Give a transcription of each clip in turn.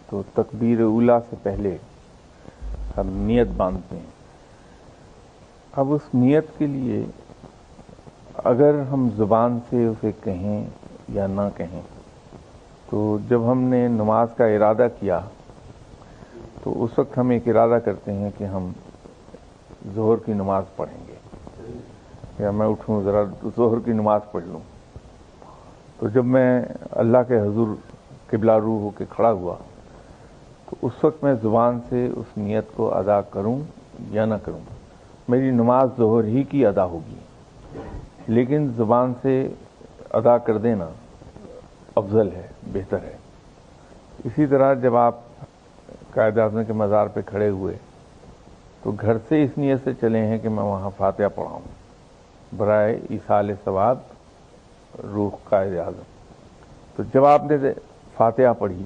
تو تکبیر اولیٰ سے پہلے ہم نیت باندھتے ہیں. اب اس نیت کے لیے اگر ہم زبان سے اسے کہیں یا نہ کہیں، تو جب ہم نے نماز کا ارادہ کیا تو اس وقت ہم ایک ارادہ کرتے ہیں کہ ہم ظہر کی نماز پڑھیں گے، یا میں اٹھوں ذرا ظہر کی نماز پڑھ لوں. تو جب میں اللہ کے حضور قبلہ رو ہو کے کھڑا ہوا تو اس وقت میں زبان سے اس نیت کو ادا کروں یا نہ کروں، میری نماز ظہر ہی کی ادا ہوگی، لیکن زبان سے ادا کر دینا افضل ہے، بہتر ہے. اسی طرح جب آپ قائد اعظم کے مزار پہ کھڑے ہوئے تو گھر سے اس نیت سے چلے ہیں کہ میں وہاں فاتحہ پڑھاؤں برائے ایصال ثواب روح قائد اعظم. تو جب آپ نے فاتحہ پڑھی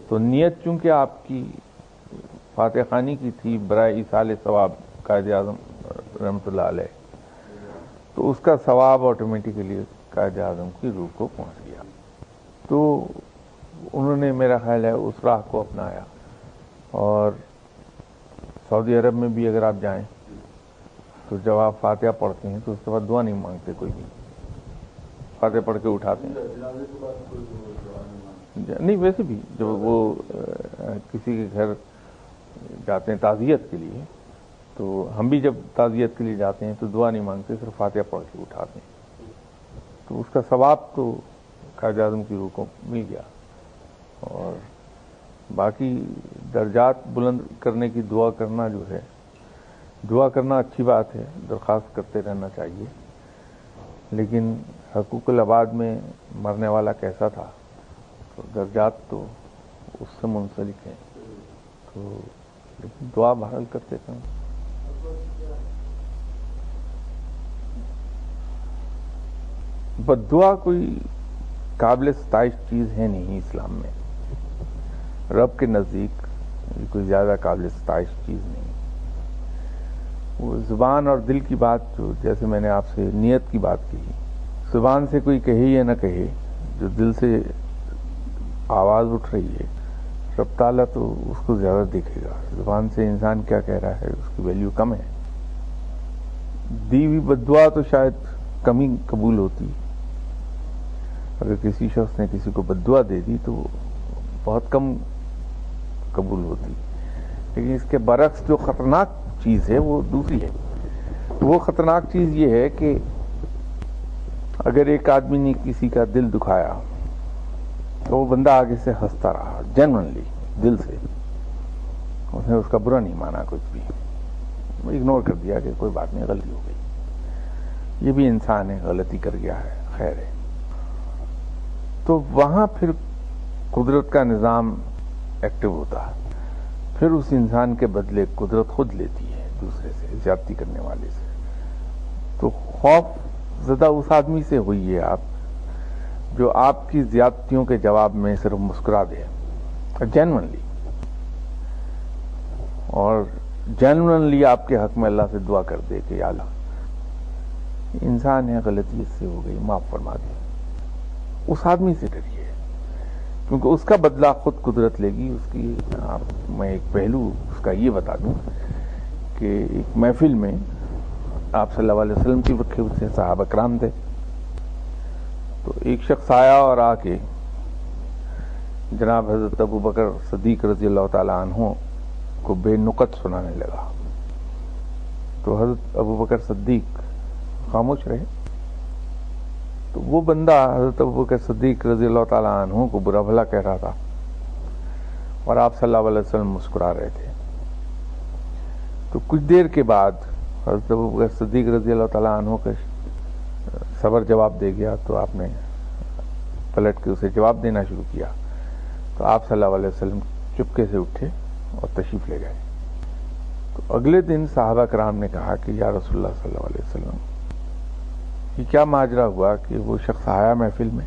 تو نیت چونکہ آپ کی فاتحہ خوانی کی تھی برائے ایصال ثواب قائد اعظم رحمۃ اللہ علیہ، تو اس کا ثواب آٹومیٹیکلی قائد اعظم کی روح کو پہنچ گیا. تو انہوں نے میرا خیال ہے اس راہ کو اپنایا. اور سعودی عرب میں بھی اگر آپ جائیں تو جب آپ فاتحہ پڑھتے ہیں تو اس کے بعد دعا نہیں مانگتے کوئی بھی، فاتحہ پڑھ کے اٹھاتے ہیں. نہیں، ویسے بھی جب وہ کسی کے گھر جاتے ہیں تعزیت کے لیے، تو ہم بھی جب تعزیت کے لیے جاتے ہیں تو دعا نہیں مانگتے، صرف فاتحہ پڑھ کے اٹھاتے ہیں. تو اس کا ثواب تو قائد اعظم کی روح کو مل گیا. اور باقی درجات بلند کرنے کی دعا کرنا جو ہے، دعا کرنا اچھی بات ہے، درخواست کرتے رہنا چاہیے، لیکن حقوق العباد میں مرنے والا کیسا تھا تو درجات تو اس سے منسلک ہیں، تو لیکن دعا بحال کرتے رہنا. بد دعا کوئی قابل ستائش چیز ہے نہیں اسلام میں، رب کے نزدیک کوئی زیادہ قابل ستائش چیز نہیں. وہ زبان اور دل کی بات، جو جیسے میں نے آپ سے نیت کی بات کی، زبان سے کوئی کہے یا نہ کہے، جو دل سے آواز اٹھ رہی ہے، رب تعالیٰ تو اس کو زیادہ دیکھے گا. زبان سے انسان کیا کہہ رہا ہے اس کی ویلیو کم ہے. دی ہوئی بد دعا تو شاید کم ہی قبول ہوتی. اگر کسی شخص نے کسی کو بد دعا دے دی تو بہت کم قبول ہوتی. لیکن اس کے برعکس جو خطرناک چیز ہے وہ دوسری ہے. وہ خطرناک چیز یہ ہے کہ اگر ایک آدمی نے کسی کا دل دکھایا تو وہ بندہ آگے سے ہنستا رہا، جینوئنلی دل سے، اس نے اس کا برا نہیں مانا، کچھ بھی اگنور کر دیا کہ کوئی بات نہیں، غلطی ہو گئی، یہ بھی انسان ہے، غلطی کر گیا ہے، خیر ہے. تو وہاں پھر قدرت کا نظام ایکٹیو ہوتا ہے. پھر اس انسان کے بدلے قدرت خود لیتی ہے دوسرے سے، زیادتی کرنے والے سے. تو خوف زدہ اس آدمی سے ہوئی ہے آپ جو آپ کی زیادتیوں کے جواب میں صرف مسکرا دے جینوئنلی، اور جینوئنلی آپ کے حق میں اللہ سے دعا کر دے کہ یا اللہ انسان ہے، غلطی اس سے ہو گئی، معاف فرما دے. اس آدمی سے ڈریے، کیونکہ اس کا بدلہ خود قدرت لے گی. اس کی میں ایک پہلو اس کا یہ بتا دوں کہ ایک محفل میں آپ صلی اللہ علیہ وسلم کی رکھے ہوئے صحابہ کرام تھے. تو ایک شخص آیا اور آ کے جناب حضرت ابو بکر صدیق رضی اللہ تعالیٰ عنہ کو بے نقط سنانے لگا. تو حضرت ابو بکر صدیق خاموش رہے. تو وہ بندہ حضرت ابو بکر صدیق رضی اللہ تعالیٰ عنہ کو برا بھلا کہہ رہا تھا اور آپ صلی اللہ علیہ وسلم مسکرا رہے تھے. تو کچھ دیر کے بعد حضرت ابو بکر صدیق رضی اللہ تعالیٰ عنہ کا صبر جواب دے گیا. تو آپ نے پلٹ کے اسے جواب دینا شروع کیا. تو آپ صلی اللہ علیہ وسلم چپکے سے اٹھے اور تشریف لے گئے. تو اگلے دن صحابہ کرام نے کہا کہ یا رسول اللہ صلی اللہ علیہ وسلم، یہ کیا ماجرا ہوا کہ وہ شخص آیا محفل میں،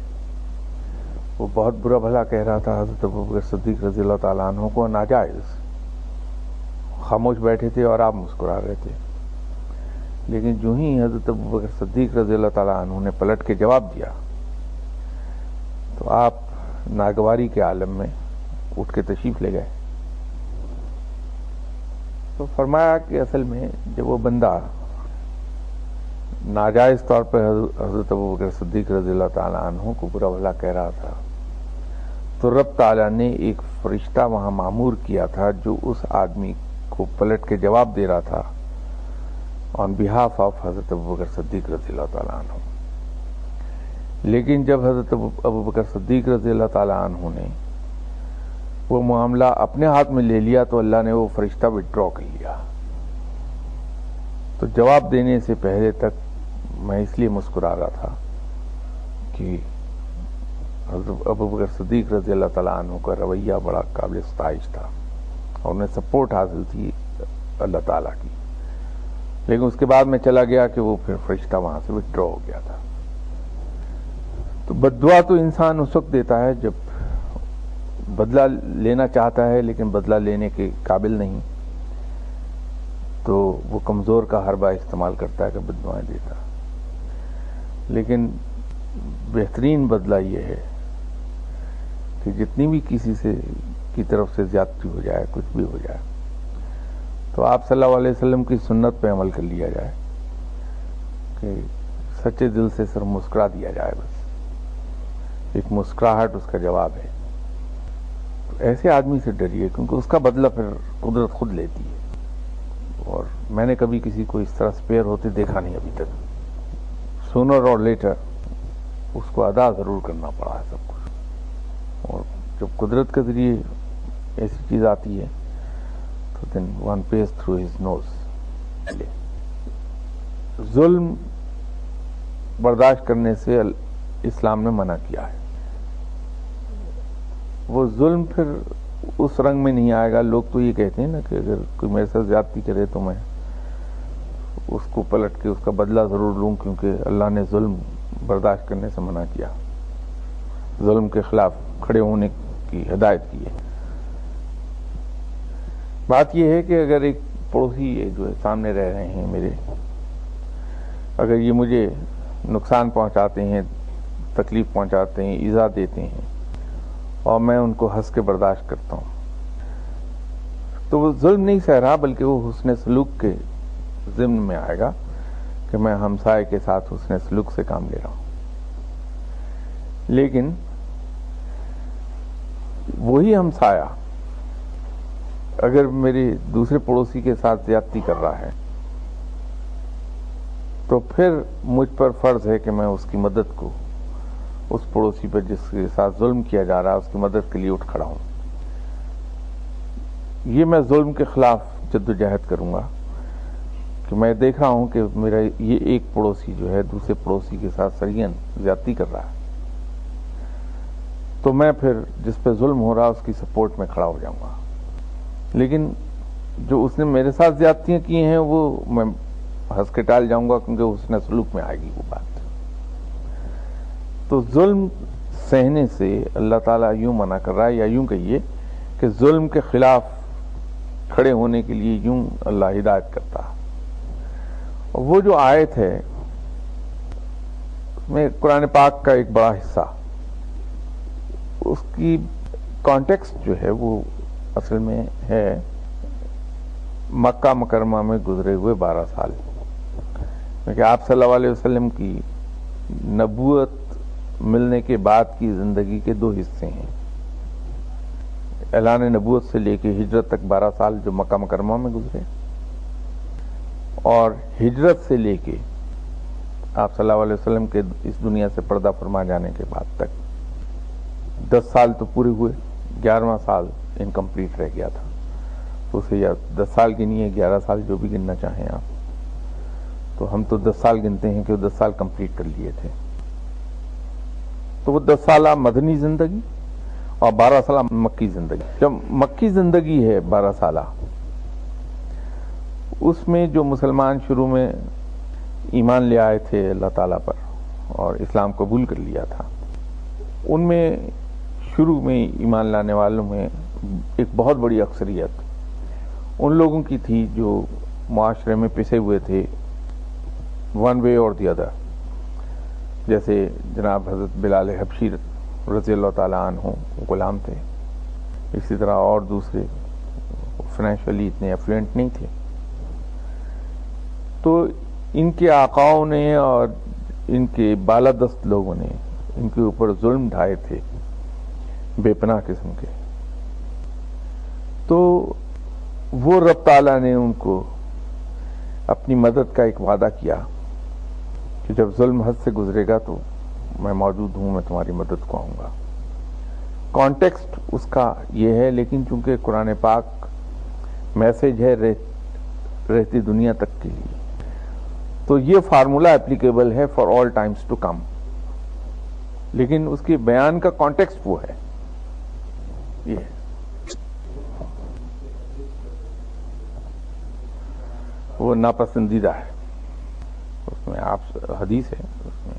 وہ بہت برا بھلا کہہ رہا تھا حضرت ابو بکر صدیق رضی اللہ تعالیٰ عنہ کو، ناجائز، خاموش بیٹھے تھے اور آپ مسکرا رہے تھے. لیکن جو ہی حضرت ابو بکر صدیق رضی اللہ تعالیٰ عنہ نے پلٹ کے جواب دیا تو آپ ناگواری کے عالم میں اٹھ کے تشریف لے گئے. تو فرمایا کہ اصل میں جب وہ بندہ ناجائز طور پر حضرت ابوبکر صدیق رضی اللہ تعالیٰ عنہ کو برا بھلا کہہ رہا تھا تو رب تعالیٰ نے ایک فرشتہ وہاں معمور کیا تھا جو اس آدمی کو پلٹ کے جواب دے رہا تھا آن بہاف آف حضرت ابوبکر صدیق رضی اللہ تعالیٰ عنہ. لیکن جب حضرت ابوبکر صدیق رضی اللہ تعالیٰ عنہ نے وہ معاملہ اپنے ہاتھ میں لے لیا تو اللہ نے وہ فرشتہ وڈرا کر لیا. تو جواب دینے سے پہلے تک میں اس لیے مسکرا رہا تھا کہ حضرت ابوبکر صدیق رضی اللہ تعالیٰ عنہ کا رویہ بڑا قابل ستائش تھا اور انہیں سپورٹ حاصل تھی اللہ تعالیٰ کی. لیکن اس کے بعد میں چلا گیا کہ وہ پھر فرشتہ وہاں سے وڈرا ہو گیا تھا. تو بددعا تو انسان اس وقت دیتا ہے جب بدلہ لینا چاہتا ہے لیکن بدلہ لینے کے قابل نہیں، تو وہ کمزور کا حربہ استعمال کرتا ہے کہ بددعائیں دیتا. لیکن بہترین بدلہ یہ ہے کہ جتنی بھی کسی سے کی طرف سے زیادتی ہو جائے، کچھ بھی ہو جائے، تو آپ صلی اللہ علیہ وسلم کی سنت پہ عمل کر لیا جائے کہ سچے دل سے سر مسکرا دیا جائے. بس ایک مسکراہٹ اس کا جواب ہے. ایسے آدمی سے ڈریے کیونکہ اس کا بدلہ پھر قدرت خود لیتی ہے. اور میں نے کبھی کسی کو اس طرح سپیئر ہوتے دیکھا نہیں ابھی تک. سونر اور لیٹر اس کو ادا ضرور کرنا پڑا ہے سب کچھ. اور جب قدرت کے ذریعے ایسی چیز آتی ہے تو دین ون پیس تھرو ہز نوز. ظلم برداشت کرنے سے اسلام نے منع کیا ہے. وہ ظلم پھر اس رنگ میں نہیں آئے گا. لوگ تو یہ کہتے ہیں نا کہ اگر کوئی میرے ساتھ زیادتی کرے تو میں اس کو پلٹ کے اس کا بدلہ ضرور لوں کیونکہ اللہ نے ظلم برداشت کرنے سے منع کیا، ظلم کے خلاف کھڑے ہونے کی ہدایت کی ہے. بات یہ ہے کہ اگر ایک پڑوسی جو ہے سامنے رہ رہے ہیں میرے، اگر یہ مجھے نقصان پہنچاتے ہیں، تکلیف پہنچاتے ہیں، ایذا دیتے ہیں اور میں ان کو ہنس کے برداشت کرتا ہوں تو وہ ظلم نہیں سہ رہا بلکہ وہ حسن سلوک کے ضمن میں آئے گا کہ میں ہمسائے کے ساتھ حسن سلوک سے کام لے رہا ہوں. لیکن وہی ہمسایہ اگر میرے دوسرے پڑوسی کے ساتھ زیادتی کر رہا ہے تو پھر مجھ پر فرض ہے کہ میں اس کی مدد کو، اس پڑوسی پر جس کے ساتھ ظلم کیا جا رہا ہے اس کی مدد کے لیے اٹھ کھڑا ہوں. یہ میں ظلم کے خلاف جدوجہد کروں گا کہ میں دیکھ رہا ہوں کہ میرا یہ ایک پڑوسی جو ہے دوسرے پڑوسی کے ساتھ سرین زیادتی کر رہا ہے، تو میں پھر جس پہ ظلم ہو رہا اس کی سپورٹ میں کھڑا ہو جاؤں گا. لیکن جو اس نے میرے ساتھ زیادتیاں کی ہیں وہ میں ہنس کے ٹال جاؤں گا کیونکہ اس نے سلوک میں آئے گی وہ بات. تو ظلم سہنے سے اللہ تعالیٰ یوں منع کر رہا ہے، یا یوں کہیے کہ ظلم کے خلاف کھڑے ہونے کے لیے یوں اللہ ہدایت کرتا. اور وہ جو آیت ہے میں قرآن پاک کا ایک بڑا حصہ، اس کی کانٹیکسٹ جو ہے وہ اصل میں ہے مکہ مکرمہ میں گزرے ہوئے 12 سال، کیونکہ آپ صلی اللہ علیہ وسلم کی نبوت ملنے کے بعد کی زندگی کے 2 حصے ہیں. اعلان نبوت سے لے کے ہجرت تک 12 سال جو مکہ مکرمہ میں گزرے، اور ہجرت سے لے کے آپ صلی اللہ علیہ وسلم کے اس دنیا سے پردہ فرما جانے کے بعد تک 10 سال تو پورے ہوئے، 11واں سال انکمپلیٹ رہ گیا تھا. تو اسے یا 10 سال گنیے، 11 سال جو بھی گننا چاہیں آپ. تو ہم تو 10 سال گنتے ہیں کہ وہ 10 سال کمپلیٹ کر لیے تھے. تو وہ 10 سالہ مدنی زندگی اور 12 سالہ مکی زندگی. جب مکی زندگی ہے 12 سالہ، اس میں جو مسلمان شروع میں ایمان لے آئے تھے اللہ تعالیٰ پر اور اسلام قبول کر لیا تھا، ان میں شروع میں ایمان لانے والوں میں ایک بہت بڑی اکثریت ان لوگوں کی تھی جو معاشرے میں پسے ہوئے تھے ون وے اور دی ادر. جیسے جناب حضرت بلال حبشی رضی اللہ تعالیٰ عنہ غلام تھے، اسی طرح اور دوسرے فائنینشلی اتنے افلوئنٹ نہیں تھے. تو ان کے آقاؤں نے اور ان کے بالادست لوگوں نے ان کے اوپر ظلم ڈھائے تھے بے پناہ قسم کے. تو وہ رب تعالیٰ نے ان کو اپنی مدد کا ایک وعدہ کیا کہ جب ظلم حد سے گزرے گا تو میں موجود ہوں، میں تمہاری مدد کو آؤں گا. کانٹیکسٹ اس کا یہ ہے، لیکن چونکہ قرآن پاک میسج ہے رہتی دنیا تک کے لیے، تو یہ فارمولہ اپلیکیبل ہے for all times to come. لیکن اس کے بیان کا کانٹیکسٹ وہ ہے، یہ ہے. وہ ناپسندیدہ ہے، اس میں آپ حدیث ہے، اس میں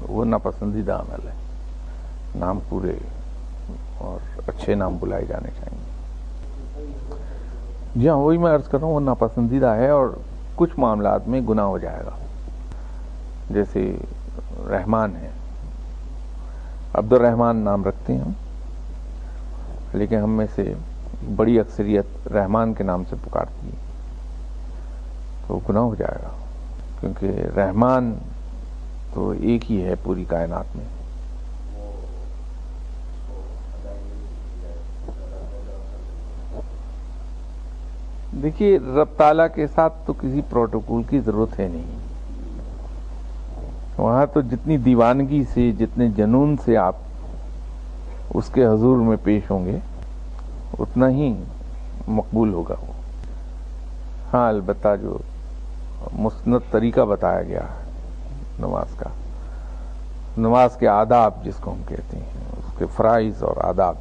وہ ناپسندیدہ عمل ہے. نام پورے اور اچھے نام بلائے جانے چاہیے. جی ہاں، وہی میں عرض کر رہا ہوں، وہ ناپسندیدہ ہے اور کچھ معاملات میں گناہ ہو جائے گا. جیسے رحمان ہے، عبد الرحمان نام رکھتے ہیں ہم، لیکن ہم میں سے بڑی اکثریت رحمان کے نام سے پکارتی ہے، تو گناہ ہو جائے گا. کیونکہ رحمان تو ایک ہی ہے پوری کائنات میں. دیکھیے، رب تعالیٰ کے ساتھ تو کسی پروٹوکول کی ضرورت ہے نہیں. وہاں تو جتنی دیوانگی سے، جتنے جنون سے آپ اس کے حضور میں پیش ہوں گے اتنا ہی مقبول ہوگا وہ. ہاں، البتہ جو مسند طریقہ بتایا گیا ہے نماز کا، نماز کے آداب جس کو ہم کہتے ہیں، اس کے فرائض اور آداب،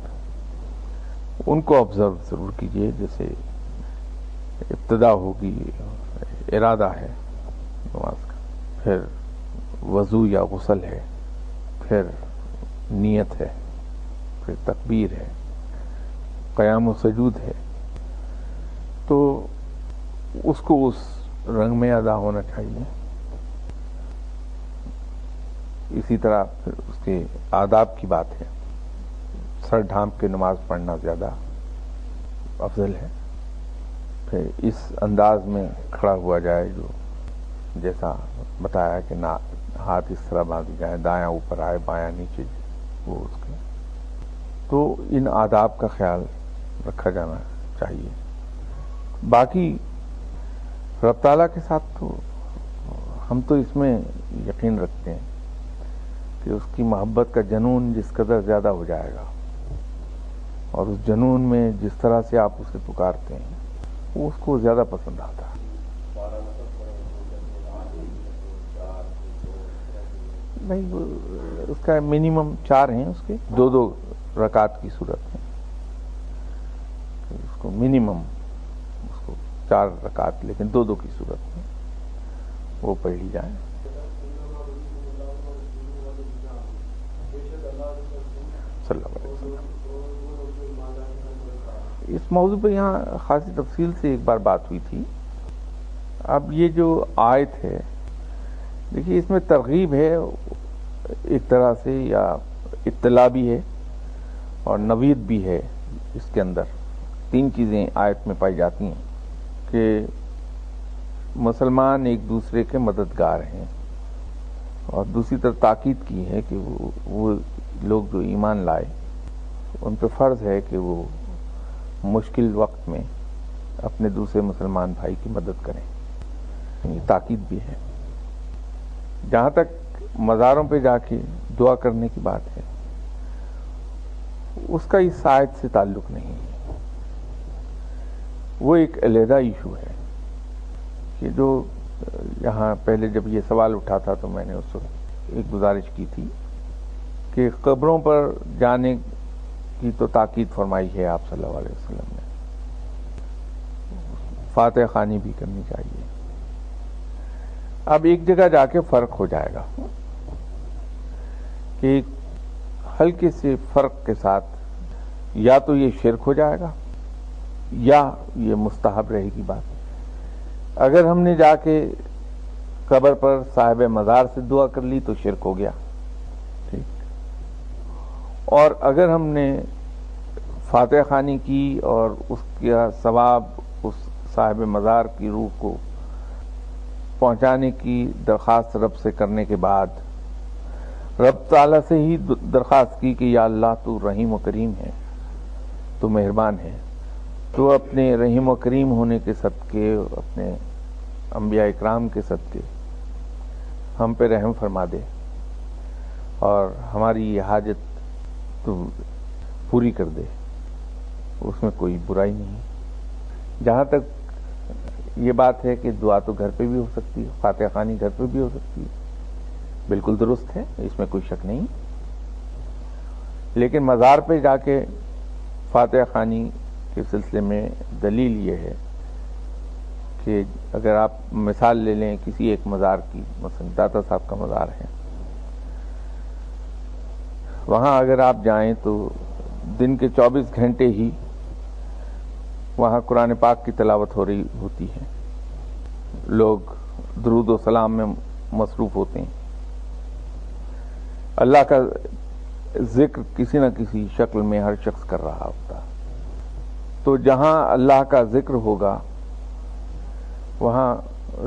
ان کو آبزرو ضرور کیجئے. جیسے ابتدا ہوگی، ارادہ ہے نماز کا، پھر وضو یا غسل ہے، پھر نیت ہے، پھر تکبیر ہے، قیام و سجود ہے. تو اس کو اس رنگ میں ادا ہونا چاہیے. اسی طرح پھر اس کے آداب کی بات ہے. سر ڈھانپ کے نماز پڑھنا زیادہ افضل ہے. پھر اس انداز میں کھڑا ہوا جائے جو جیسا بتایا کہ ہاتھ اس طرح باندھے جائیں، دایاں اوپر آئے بایاں نیچے، وہ اس کے. تو ان آداب کا خیال رکھا جانا چاہیے. باقی رب تعالیٰ کے ساتھ تو ہم تو اس میں یقین رکھتے ہیں کہ اس کی محبت کا جنون جس قدر زیادہ ہو جائے گا، اور اس جنون میں جس طرح سے آپ اسے پکارتے ہیں، وہ اس کو زیادہ پسند آتا ہے. نہیں، اس کا منیمم 4 ہیں، اس کے 2 رکعت کی صورت میں. اس کو منیمم اس کو 4 رکعت، لیکن 2 کی صورت میں وہ پڑھ لی جائیں. صلی اللہ علیہ وسلم. اس موضوع پہ یہاں خاصی تفصیل سے ایک بار بات ہوئی تھی. اب یہ جو آیت ہے، دیکھیے اس میں ترغیب ہے ایک طرح سے، یا اطلاع بھی ہے اور نوید بھی ہے. اس کے اندر 3 چیزیں آیت میں پائی جاتی ہیں کہ مسلمان ایک دوسرے کے مددگار ہیں، اور دوسری طرف تاکید کی ہے کہ وہ لوگ جو ایمان لائے ان پہ فرض ہے کہ وہ مشکل وقت میں اپنے دوسرے مسلمان بھائی کی مدد کریں. یہ تاکید بھی ہے. جہاں تک مزاروں پہ جا کے دعا کرنے کی بات ہے، اس کا اس آیت سے تعلق نہیں ہے. وہ ایک علیحدہ ایشو ہے کہ جو یہاں پہلے جب یہ سوال اٹھا تھا تو میں نے اس وقت ایک گزارش کی تھی کہ قبروں پر جانے کی تو تاکید فرمائی ہے آپ صلی اللہ علیہ وسلم نے، فاتح خوانی بھی کرنی چاہیے. اب ایک جگہ جا کے فرق ہو جائے گا کہ ہلکے سے فرق کے ساتھ یا تو یہ شرک ہو جائے گا یا یہ مستحب رہے گی بات. اگر ہم نے جا کے قبر پر صاحب مزار سے دعا کر لی تو شرک ہو گیا، ٹھیک. اور اگر ہم نے فاتح خوانی کی اور اس کا ثواب اس صاحب مزار کی روح کو پہنچانے کی درخواست رب سے کرنے کے بعد رب تعالیٰ سے ہی درخواست کی کہ یا اللہ تو رحیم و کریم ہے، تو مہربان ہے، تو اپنے رحیم و کریم ہونے کے صدقے، اپنے انبیاء اکرام کے صدقے ہم پہ رحم فرما دے اور ہماری یہ حاجت تو پوری کر دے، اس میں کوئی برائی نہیں۔ جہاں تک یہ بات ہے کہ دعا تو گھر پہ بھی ہو سکتی ہے، فاتح خوانی گھر پہ بھی ہو سکتی ہے، بالکل درست ہے، اس میں کوئی شک نہیں، لیکن مزار پہ جا کے فاتح خوانی کے سلسلے میں دلیل یہ ہے کہ اگر آپ مثال لے لیں کسی ایک مزار کی، مثلا داتا صاحب کا مزار ہے، وہاں اگر آپ جائیں تو دن کے 24 گھنٹے ہی وہاں قرآن پاک کی تلاوت ہو رہی ہوتی ہے، لوگ درود و سلام میں مصروف ہوتے ہیں، اللہ کا ذکر کسی نہ کسی شکل میں ہر شخص کر رہا ہوتا۔ تو جہاں اللہ کا ذکر ہوگا وہاں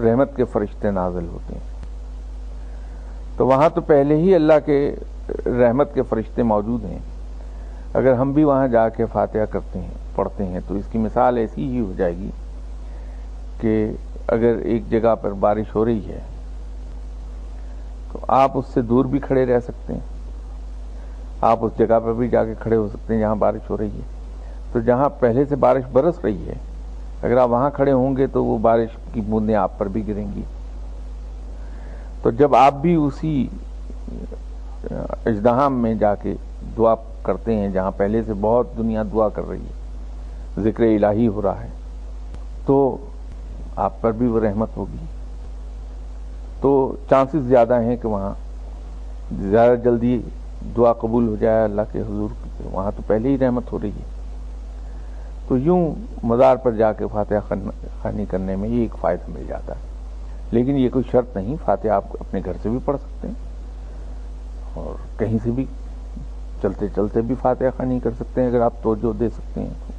رحمت کے فرشتے نازل ہوتے ہیں، تو وہاں تو پہلے ہی اللہ کے رحمت کے فرشتے موجود ہیں۔ اگر ہم بھی وہاں جا کے فاتحہ کرتے ہیں، پڑھتے ہیں، تو اس کی مثال ایسی ہی ہو جائے گی کہ اگر ایک جگہ پر بارش ہو رہی ہے تو آپ اس سے دور بھی کھڑے رہ سکتے ہیں، آپ اس جگہ پر بھی جا کے کھڑے ہو سکتے ہیں جہاں بارش ہو رہی ہے، تو جہاں پہلے سے بارش برس رہی ہے اگر آپ وہاں کھڑے ہوں گے تو وہ بارش کی بوندیں آپ پر بھی گریں گی۔ تو جب آپ بھی اسی اجتہام میں جا کے دعا کرتے ہیں جہاں پہلے سے بہت دنیا دعا کر رہی ہے، ذکر الہی ہو رہا ہے، تو آپ پر بھی وہ رحمت ہوگی، تو چانسز زیادہ ہیں کہ وہاں زیادہ جلدی دعا قبول ہو جائے اللہ کے حضور، وہاں تو پہلے ہی رحمت ہو رہی ہے۔ تو یوں مزار پر جا کے فاتحہ خوانی کرنے میں یہ ایک فائدہ مل جاتا ہے، لیکن یہ کوئی شرط نہیں، فاتحہ آپ اپنے گھر سے بھی پڑھ سکتے ہیں اور کہیں سے بھی چلتے چلتے بھی فاتحہ خوانی کر سکتے ہیں اگر آپ توجہ دے سکتے ہیں تو،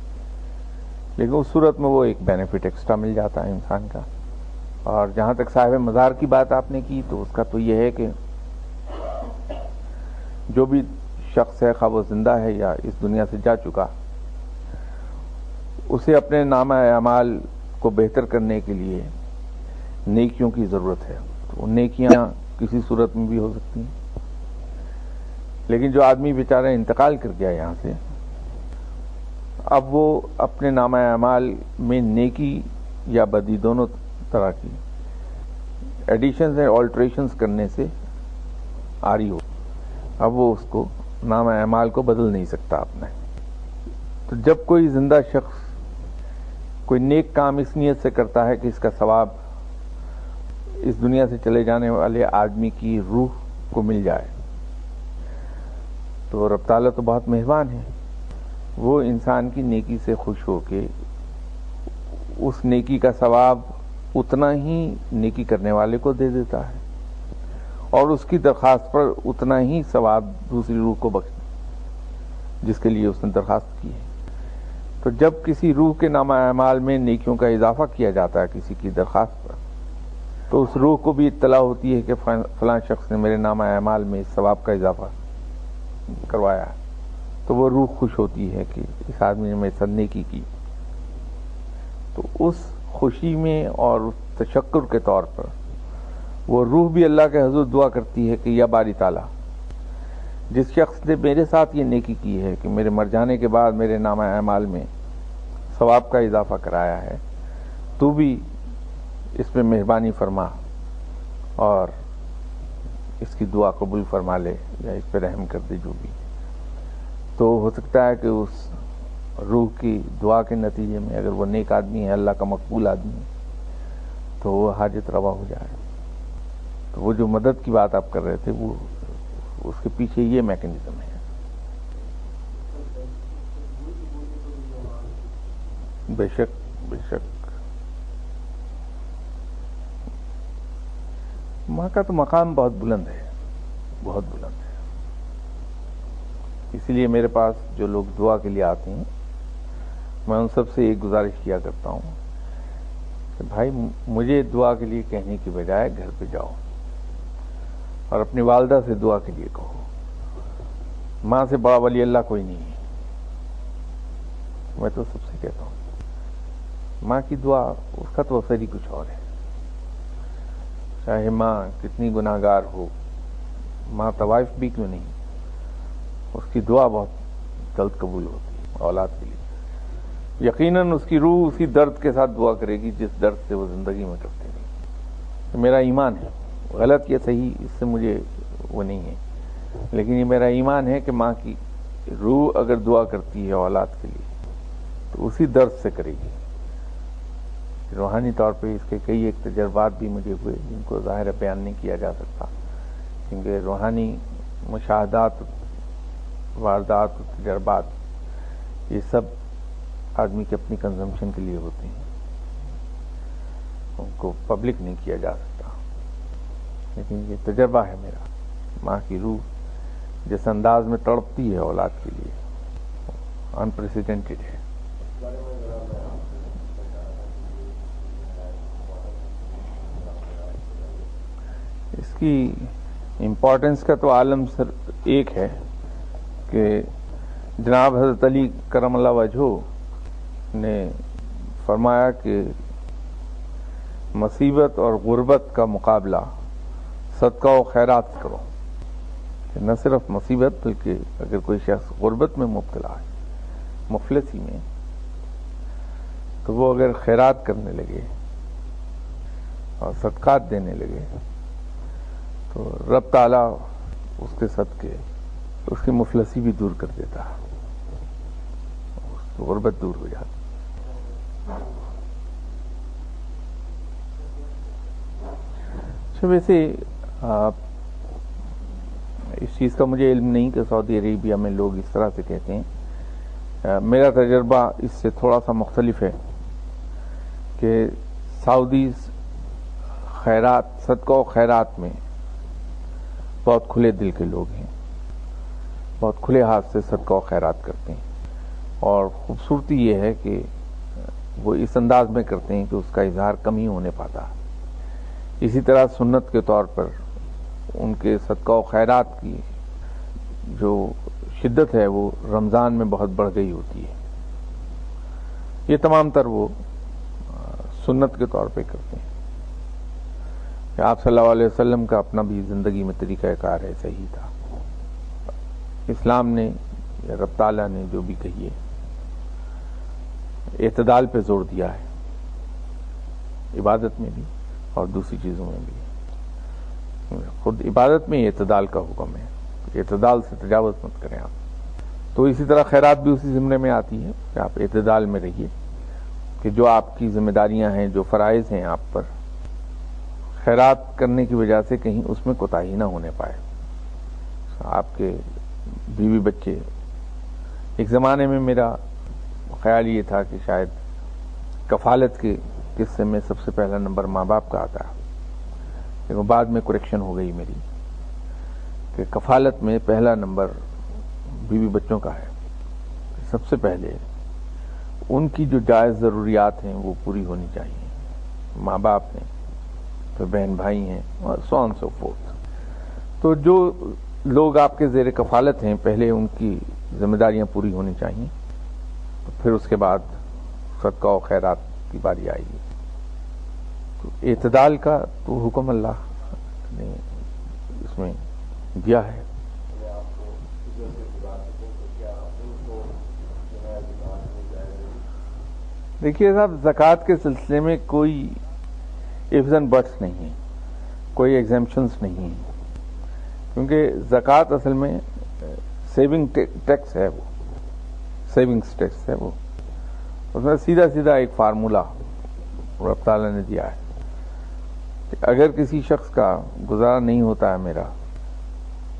لیکن اس صورت میں وہ ایک بینیفٹ ایکسٹرا مل جاتا ہے انسان کا۔ اور جہاں تک صاحب مزار کی بات آپ نے کی تو اس کا تو یہ ہے کہ جو بھی شخص ہے، خواہ وہ زندہ ہے یا اس دنیا سے جا چکا، اسے اپنے نامہ اعمال کو بہتر کرنے کے لیے نیکیوں کی ضرورت ہے۔ تو نیکیاں کسی صورت میں بھی ہو سکتی ہیں، لیکن جو آدمی بیچارہ انتقال کر گیا یہاں سے، اب وہ اپنے نامہ اعمال میں نیکی یا بدی دونوں طرح کی ایڈیشنز اور آلٹریشنز کرنے سے عاری ہو، اب وہ اس کو نامہ اعمال کو بدل نہیں سکتا اپنا۔ تو جب کوئی زندہ شخص کوئی نیک کام اس نیت سے کرتا ہے کہ اس کا ثواب اس دنیا سے چلے جانے والے آدمی کی روح کو مل جائے، تو رب تعالیٰ تو بہت مہربان ہے، وہ انسان کی نیکی سے خوش ہو کے اس نیکی کا ثواب اتنا ہی نیکی کرنے والے کو دے دیتا ہے اور اس کی درخواست پر اتنا ہی ثواب دوسری روح کو بخشتا جس کے لیے اس نے درخواست کی ہے۔ تو جب کسی روح کے نامہ اعمال میں نیکیوں کا اضافہ کیا جاتا ہے کسی کی درخواست پر، تو اس روح کو بھی اطلاع ہوتی ہے کہ فلاں شخص نے میرے نامہ اعمال میں اس ثواب کا اضافہ کروایا، تو وہ روح خوش ہوتی ہے کہ اس آدمی نے میرے ساتھ نیکی کی۔ تو اس خوشی میں اور اس تشکر کے طور پر وہ روح بھی اللہ کے حضور دعا کرتی ہے کہ یا باری تعالیٰ، جس شخص نے میرے ساتھ یہ نیکی کی ہے کہ میرے مر جانے کے بعد میرے نامہ اعمال میں ثواب کا اضافہ کرایا ہے، تو بھی اس پہ مہربانی فرما اور اس کی دعا قبول فرما لے یا اس پہ رحم کر دے، جو بھی۔ تو ہو سکتا ہے کہ اس روح کی دعا کے نتیجے میں اگر وہ نیک آدمی ہے، اللہ کا مقبول آدمی ہے، تو وہ حاجت روا ہو جائے۔ تو وہ جو مدد کی بات آپ کر رہے تھے، وہ اس کے پیچھے یہ میکنزم ہے۔ بے شک بے شک، وہاں کا تو مقام بہت بلند ہے، بہت بلند ہے، اسی لیے میرے پاس جو لوگ دعا کے لیے آتے ہیں میں ان سب سے ایک گزارش کیا کرتا ہوں کہ بھائی مجھے دعا کے لیے کہنے کی بجائے گھر پہ جاؤ اور اپنی والدہ سے دعا کے لیے کہو. ماں سے بڑا ولی اللہ کوئی نہیں ہے. میں تو سب سے کہتا ہوں ماں کی دعا اس کا تو اثر ہی کچھ اور ہے. چاہے ماں کتنی گناہ گار ہو، ماں طوائف بھی کیوں نہیں، اس کی دعا بہت جلد قبول ہوتی ہے اولاد کے لیے. یقیناً اس کی روح اسی درد کے ساتھ دعا کرے گی جس درد سے وہ زندگی میں کرتے رہی. میرا ایمان ہے، غلط یا صحیح اس سے مجھے وہ نہیں ہے، لیکن یہ میرا ایمان ہے کہ ماں کی روح اگر دعا کرتی ہے اولاد کے لیے تو اسی درد سے کرے گی. روحانی طور پہ اس کے کئی ایک تجربات بھی مجھے ہوئے جن کو ظاہر بیان نہیں کیا جا سکتا، کیونکہ روحانی مشاہدات، واردات، تجربات یہ سب آدمی کے اپنی کنزمپشن کے لیے ہوتے ہیں، ان کو پبلک نہیں کیا جا سکتا. لیکن یہ تجربہ ہے میرا، ماں کی روح جس انداز میں تڑپتی ہے اولاد کے لیے انپریسیڈنٹڈ ہے. اس کی امپورٹنس کا تو عالم سر ایک ہے کہ جناب حضرت علی کرم اللہ وجہہ نے فرمایا کہ مصیبت اور غربت کا مقابلہ صدقہ و خیرات کرو. کہ نہ صرف مصیبت بلکہ اگر کوئی شخص غربت میں مبتلا ہے، مفلسی میں، تو وہ اگر خیرات کرنے لگے اور صدقات دینے لگے تو رب تعالیٰ اس کے صدقے اس کی مفلسی بھی دور کر دیتا، اس کی غربت دور ہو جاتی. ویسے اس چیز کا مجھے علم نہیں کہ سعودی عربیہ میں لوگ اس طرح سے کہتے ہیں. میرا تجربہ اس سے تھوڑا سا مختلف ہے کہ سعودیز خیرات، صدقہ و خیرات میں بہت کھلے دل کے لوگ ہیں، بہت کھلے ہاتھ سے صدقہ و خیرات کرتے ہیں. اور خوبصورتی یہ ہے کہ وہ اس انداز میں کرتے ہیں کہ اس کا اظہار کم ہی ہونے پاتا. اسی طرح سنت کے طور پر ان کے صدقہ و خیرات کی جو شدت ہے وہ رمضان میں بہت بڑھ گئی ہوتی ہے. یہ تمام تر وہ سنت کے طور پہ کرتے ہیں. کہ آپ صلی اللہ علیہ وسلم کا اپنا بھی زندگی میں طریقہ کار ایسا ہی تھا. اسلام نے یا رب تعالیٰ نے جو بھی کہی ہے اعتدال پہ زور دیا ہے، عبادت میں بھی اور دوسری چیزوں میں بھی. خود عبادت میں اعتدال کا حکم ہے، اعتدال سے تجاوز مت کریں آپ. تو اسی طرح خیرات بھی اسی زمرے میں آتی ہے کہ آپ اعتدال میں رہیے، کہ جو آپ کی ذمہ داریاں ہیں، جو فرائض ہیں آپ پر، خیرات کرنے کی وجہ سے کہیں اس میں کوتاہی نہ ہونے پائے. آپ کے بیوی بچے، ایک زمانے میں میرا خیال یہ تھا کہ شاید کفالت کے قصے میں سب سے پہلا نمبر ماں باپ کا آتا ہے، لیکن بعد میں کریکشن ہو گئی میری کہ کفالت میں پہلا نمبر بیوی بچوں کا ہے. سب سے پہلے ان کی جو جائز ضروریات ہیں وہ پوری ہونی چاہیے. ماں باپ ہیں، پھر بہن بھائی ہیں، اور سو آن سو فورتھ. تو جو لوگ آپ کے زیر کفالت ہیں پہلے ان کی ذمہ داریاں پوری ہونی چاہیے، پھر اس کے بعد صدقہ و خیرات کی باری آئے گی. تو اعتدال کا تو حکم اللہ نے اس میں دیا ہے. دیکھیے صاحب، زکوٰۃ کے سلسلے میں کوئی ifs and buts نہیں ہے، کوئی ایگزیمپشنس نہیں ہیں، کیونکہ زکوٰۃ اصل میں سیونگ ٹیکس ہے، وہ سیونگز ٹیکس ہے. وہ اس میں سیدھا سیدھا ایک فارمولہ رب تعالیٰ نے دیا ہے کہ اگر کسی شخص کا گزارا نہیں ہوتا ہے، میرا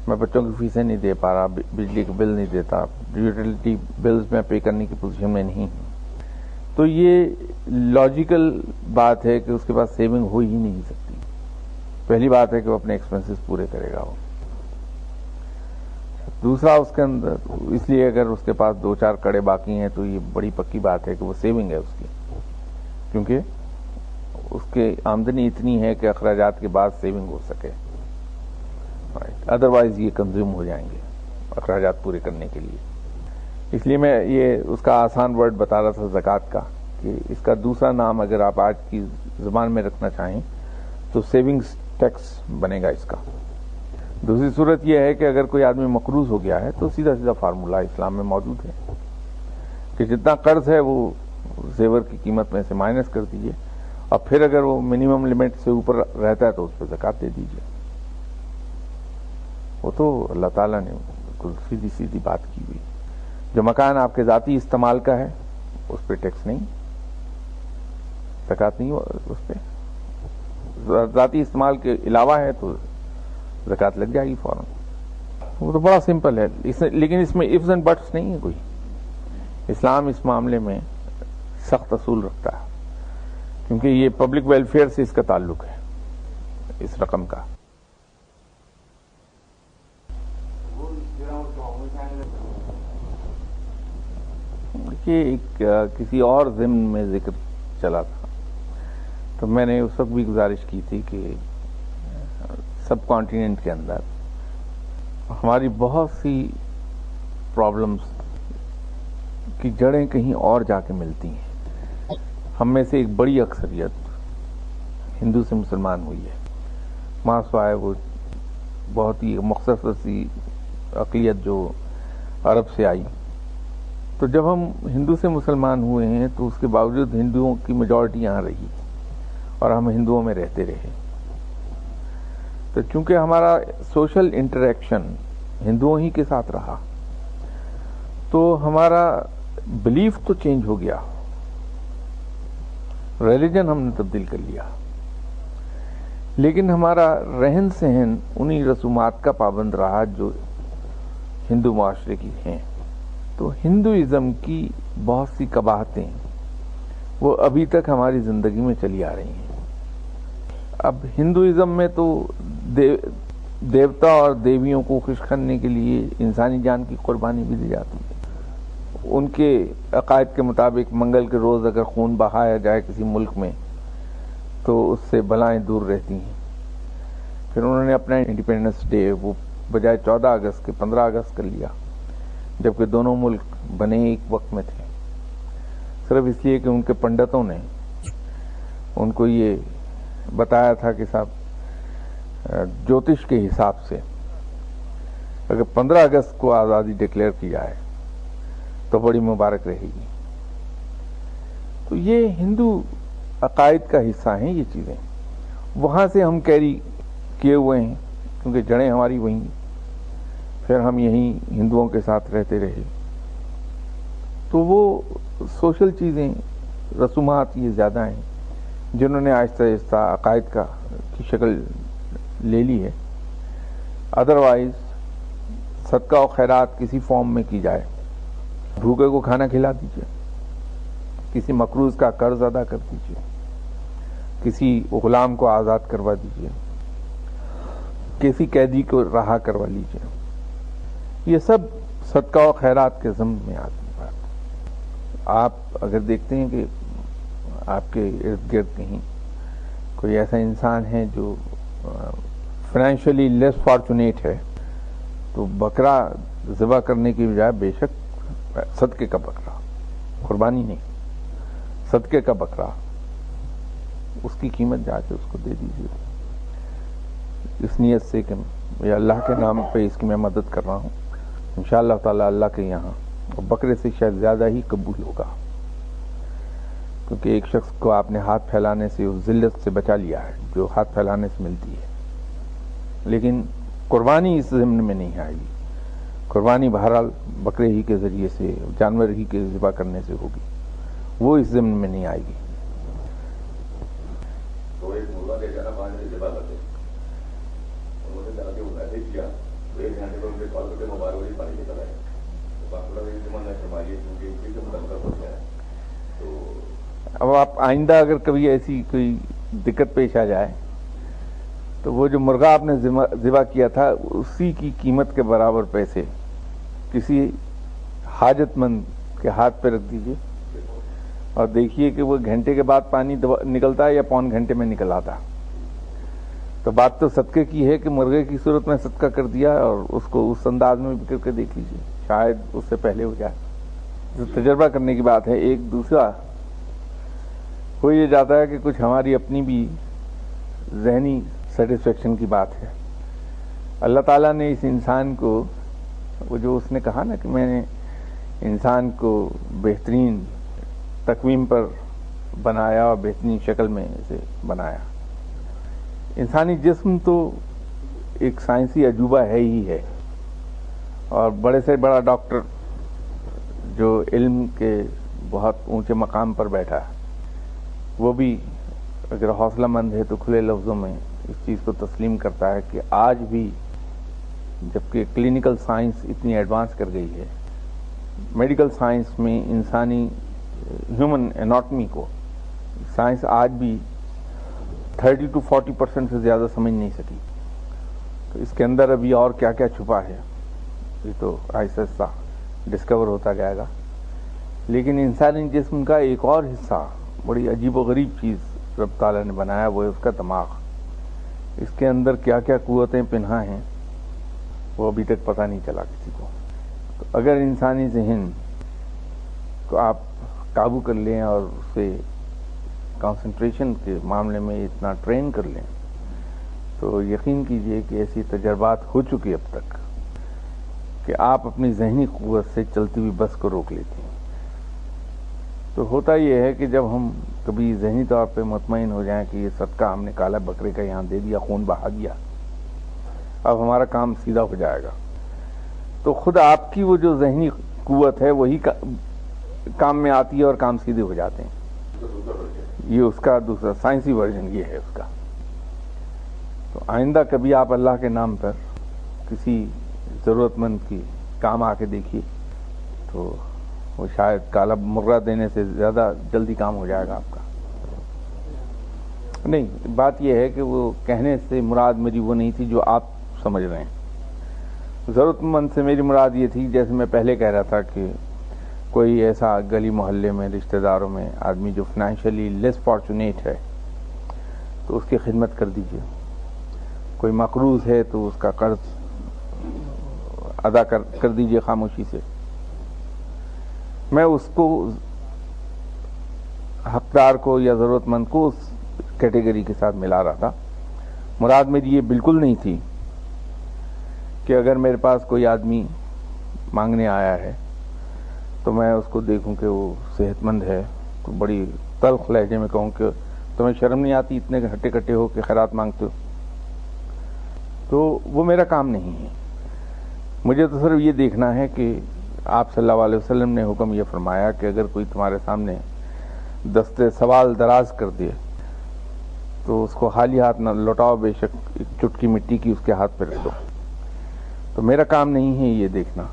میں بچوں کی فیسیں نہیں دے پا رہا، بجلی کا بل نہیں دیتا، یوٹیلٹی بلز میں پے کرنے کی پوزیشن میں نہیں ہوں، تو یہ لاجیکل بات ہے کہ اس کے پاس سیونگ ہو ہی نہیں سکتی. پہلی بات ہے کہ وہ اپنے ایکسپنسز پورے کرے گا. دوسرا اس کے اندر اس لیے اگر اس کے پاس 2-4 کڑے باقی ہیں تو یہ بڑی پکی بات ہے کہ وہ سیونگ ہے اس کی، کیونکہ اس کے آمدنی اتنی ہے کہ اخراجات کے بعد سیونگ ہو سکے، ادروائز یہ کنزیوم ہو جائیں گے اخراجات پورے کرنے کے لیے. اس لیے میں یہ اس کا آسان ورڈ بتا رہا تھا زکوٰۃ کا، کہ اس کا دوسرا نام اگر آپ آج کی زبان میں رکھنا چاہیں تو سیونگز ٹیکس بنے گا اس کا. دوسری صورت یہ ہے کہ اگر کوئی آدمی مقروض ہو گیا ہے تو سیدھا سیدھا فارمولہ اسلام میں موجود ہے کہ جتنا قرض ہے وہ زیور کی قیمت میں سے مائنس کر دیجئے، اور پھر اگر وہ منیمم لمٹ سے اوپر رہتا ہے تو اس پہ زکوٰۃ دے دیجئے. وہ تو اللہ تعالیٰ نے بالکل سیدھی سیدھی بات کی ہوئی. جو مکان آپ کے ذاتی استعمال کا ہے اس پہ ٹیکس نہیں، زکوٰۃ نہیں اس پہ. ذاتی استعمال کے علاوہ ہے تو زکوٰۃ لگ جائے گی فوراً. وہ تو بڑا سمپل ہے، لیکن اس میں ifs اینڈ بٹس نہیں ہے کوئی. اسلام اس معاملے میں سخت اصول رکھتا ہے کیونکہ یہ پبلک ویلفیئر سے اس کا تعلق ہے، اس رقم کا. کہ کسی اور ضمن میں ذکر چلا تھا تو میں نے اس وقت بھی گزارش کی تھی کہ سب کانٹیننٹ کے اندر ہماری بہت سی پرابلمز کی جڑیں کہیں اور جا کے ملتی ہیں. ہم میں سے ایک بڑی اکثریت ہندو سے مسلمان ہوئی ہے، ماں سوائے وہ بہت ہی مختصر سی اقلیت جو عرب سے آئی. تو جب ہم ہندو سے مسلمان ہوئے ہیں تو اس کے باوجود ہندوؤں کی میجورٹی یہاں رہی اور ہم ہندوؤں میں رہتے رہے. تو چونکہ ہمارا سوشل انٹریکشن ہندوؤں ہی کے ساتھ رہا تو ہمارا بلیف تو چینج ہو گیا، ریلیجن ہم نے تبدیل کر لیا، لیکن ہمارا رہن سہن انہی رسومات کا پابند رہا جو ہندو معاشرے کی ہیں. تو ہندوازم کی بہت سی قباحتیں وہ ابھی تک ہماری زندگی میں چلی آ رہی ہیں. اب ہندوازم میں تو دیوتا اور دیویوں کو خوش کرنے کے لیے انسانی جان کی قربانی بھی دی جاتی ہے. ان کے عقائد کے مطابق منگل کے روز اگر خون بہایا جائے کسی ملک میں تو اس سے بلائیں دور رہتی ہیں. پھر انہوں نے اپنا انڈیپینڈنس ڈے وہ بجائے 14 اگست کے 15 اگست کر لیا، جبکہ دونوں ملک بنے ایک وقت میں تھے، صرف اس لیے کہ ان کے پنڈتوں نے ان کو یہ بتایا تھا کہ صاحب جوتش کے حساب سے اگر 15 اگست کو آزادی ڈکلیئر کی جائے تو بڑی مبارک رہے گی. تو یہ ہندو عقائد کا حصہ ہیں یہ چیزیں، وہاں سے ہم کیری کیے ہوئے ہیں کیونکہ جڑیں ہماری وہیں. پھر ہم یہیں ہندوؤں کے ساتھ رہتے رہے تو وہ سوشل چیزیں رسومات یہ زیادہ ہیں جنہوں نے آہستہ آہستہ عقائد کی شکل لے لی ہے. ادروائز صدقہ و خیرات کسی فارم میں کی جائے، بھوکے کو کھانا کھلا دیجیے، کسی مقروض کا قرض ادا کر دیجیے، کسی غلام کو آزاد کروا دیجیے، کسی قیدی کو رہا کروا لیجیے. یہ سب صدقہ و خیرات کے ضمن میں آتی بات. آپ اگر دیکھتے ہیں کہ آپ کے ارد گرد کہیں کوئی ایسا انسان ہے جو فائنینشلی لیس فارچونیٹ ہے تو بکرا ذبح کرنے کی بجائے بے شک صدقے کا بکرا، قربانی نہیں، صدقے کا بکرا، اس کی قیمت جا کے اس کو دے دیجیے اس نیت سے کہ یہ اللہ کے نام پہ اس کی میں مدد کر رہا ہوں. انشاءاللہ تعالیٰ اللہ کے یہاں بکرے سے شاید زیادہ ہی قبول ہوگا، کیونکہ ایک شخص کو آپ نے ہاتھ پھیلانے سے اس ذلت سے بچا لیا ہے جو ہاتھ پھیلانے سے ملتی ہے. لیکن قربانی اس ضمن میں نہیں آئے گی. قربانی بہرحال بکرے ہی کے ذریعے سے، جانور ہی کے ذبح کرنے سے ہوگی، وہ اس ضمن میں نہیں آئے گی. تو ایک مرغا لے جانا پانی سے ذبح کرتے انہوں نے جا کے ایسے کیا تو 1 گھنٹے پر ان کے کال کرتے موبائل والی پانی نکل آئے تو باقی لوگ ایک نہ فرمائیے کیونکہ اسی سے مطلب ہو گیا ہے. تو اب آپ آئندہ اگر کبھی ایسی کوئی دقت پیش آ جائے تو وہ جو مرغا آپ نے ذبح کیا تھا اسی کی قیمت کے برابر پیسے کسی حاجت مند کے ہاتھ پہ رکھ دیجئے اور دیکھیے کہ وہ گھنٹے کے بعد پانی نکلتا ہے یا پون گھنٹے میں نکل آتا. تو بات تو صدقے کی ہے کہ مرغے کی صورت میں صدقہ کر دیا اور اس کو اس انداز میں بھی کر کے دیکھ لیجیے, شاید اس سے پہلے ہو جائے. جو تجربہ کرنے کی بات ہے. ایک دوسرا ہو یہ جاتا ہے کہ کچھ ہماری اپنی بھی ذہنی سیٹسفیکشن کی بات ہے. اللہ تعالیٰ نے اس انسان کو, وہ جو اس نے کہا نا کہ میں نے انسان کو بہترین تقویم پر بنایا اور بہترین شکل میں اسے بنایا. انسانی جسم تو ایک سائنسی عجوبہ ہے ہی ہے, اور بڑے سے بڑا ڈاکٹر جو علم کے بہت اونچے مقام پر بیٹھا ہے, وہ بھی اگر حوصلہ مند ہے تو کھلے لفظوں میں اس چیز کو تسلیم کرتا ہے کہ آج بھی جبکہ کلینکل سائنس اتنی ایڈوانس کر گئی ہے, میڈیکل سائنس میں انسانی ہیومن اناٹمی کو سائنس آج بھی 30 to 40% سے زیادہ سمجھ نہیں سکی. تو اس کے اندر ابھی اور کیا کیا چھپا ہے یہ تو آہستہ آہستہ ڈسکور ہوتا جائے گا. لیکن انسانی جسم کا ایک اور حصہ, بڑی عجیب و غریب چیز رب تعالیٰ نے بنایا, وہ ہے اس کا دماغ. اس کے اندر کیا کیا قوتیں پنہا ہیں وہ ابھی تک پتہ نہیں چلا کسی کو. تو اگر انسانی ذہن کو آپ قابو کر لیں اور اسے کنسنٹریشن کے معاملے میں اتنا ٹرین کر لیں تو یقین کیجئے کہ ایسی تجربات ہو چکی اب تک کہ آپ اپنی ذہنی قوت سے چلتی ہوئی بس کو روک لیتے ہیں. تو ہوتا یہ ہے کہ جب ہم کبھی ذہنی طور پہ مطمئن ہو جائیں کہ یہ صدقہ ہم نے کالا بکرے کا یہاں دے دیا, خون بہا دیا, اب ہمارا کام سیدھا ہو جائے گا, تو خود آپ کی وہ جو ذہنی قوت ہے وہی کام میں آتی ہے اور کام سیدھے ہو جاتے ہیں. یہ اس کا دوسرا سائنسی ورژن یہ ہے اس کا. تو آئندہ کبھی آپ اللہ کے نام پر کسی ضرورت مند کی کام آ کے دیکھیے تو وہ شاید کالا مرغہ دینے سے زیادہ جلدی کام ہو جائے گا آپ کا. نہیں, بات یہ ہے کہ وہ کہنے سے مراد میری وہ نہیں تھی جو آپ سمجھ رہے ہیں. ضرورت مند سے میری مراد یہ تھی, جیسے میں پہلے کہہ رہا تھا کہ کوئی ایسا گلی محلے میں رشتہ داروں میں آدمی جو فائنینشلی لیس فارچونیٹ ہے تو اس کی خدمت کر دیجئے. کوئی مقروض ہے تو اس کا قرض ادا کر دیجئے خاموشی سے. میں اس کو حقدار کو یا ضرورت مند کو اس کیٹیگری کے ساتھ ملا رہا تھا. مراد میری یہ بالکل نہیں تھی کہ اگر میرے پاس کوئی آدمی مانگنے آیا ہے تو میں اس کو دیکھوں کہ وہ صحت مند ہے تو بڑی تلخ لہجے میں کہوں کہ تمہیں شرم نہیں آتی اتنے ہٹے کٹے ہو کے خیرات مانگتے ہو. تو وہ میرا کام نہیں ہے. مجھے تو صرف یہ دیکھنا ہے کہ آپ صلی اللہ علیہ وسلم نے حکم یہ فرمایا کہ اگر کوئی تمہارے سامنے دستے سوال دراز کر دے تو اس کو خالی ہاتھ نہ لوٹاؤ, بے شک ایک چٹکی مٹی کی اس کے ہاتھ پہ رکھ دو. تو میرا کام نہیں ہے یہ دیکھنا.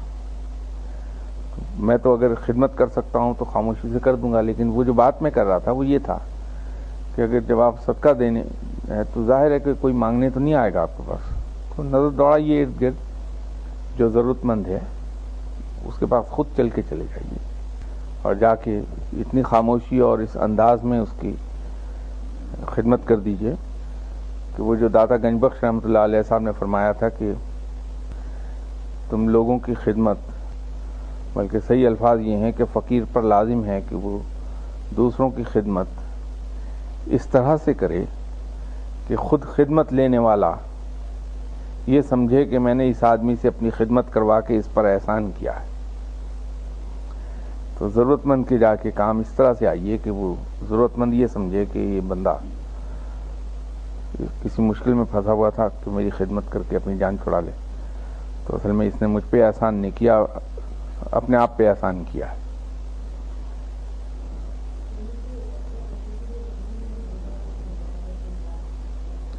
میں تو اگر خدمت کر سکتا ہوں تو خاموشی سے کر دوں گا. لیکن وہ جو بات میں کر رہا تھا وہ یہ تھا کہ اگر جب آپ صدقہ دینے تو ظاہر ہے کہ کوئی مانگنے تو نہیں آئے گا آپ کے پاس, تو نظر دوڑائیے ارد گرد, جو ضرورت مند ہے اس کے پاس خود چل کے چلے جائیے اور جا کے اتنی خاموشی اور اس انداز میں اس کی خدمت کر دیجئے کہ وہ جو داتا گنج بخش رحمۃ اللہ علیہ صاحب نے فرمایا تھا کہ تم لوگوں کی خدمت, بلکہ صحیح الفاظ یہ ہیں کہ فقیر پر لازم ہے کہ وہ دوسروں کی خدمت اس طرح سے کرے کہ خود خدمت لینے والا یہ سمجھے کہ میں نے اس آدمی سے اپنی خدمت کروا کے اس پر احسان کیا ہے. تو ضرورت مند کے جا کے کام اس طرح سے آئیے کہ وہ ضرورت مند یہ سمجھے کہ یہ بندہ کسی مشکل میں پھنسا ہوا تھا تو میری خدمت کر کے اپنی جان چھڑا لے. تو اصل میں اس نے مجھ پہ احسان نہیں کیا, اپنے آپ پہ احسان کیا ہے.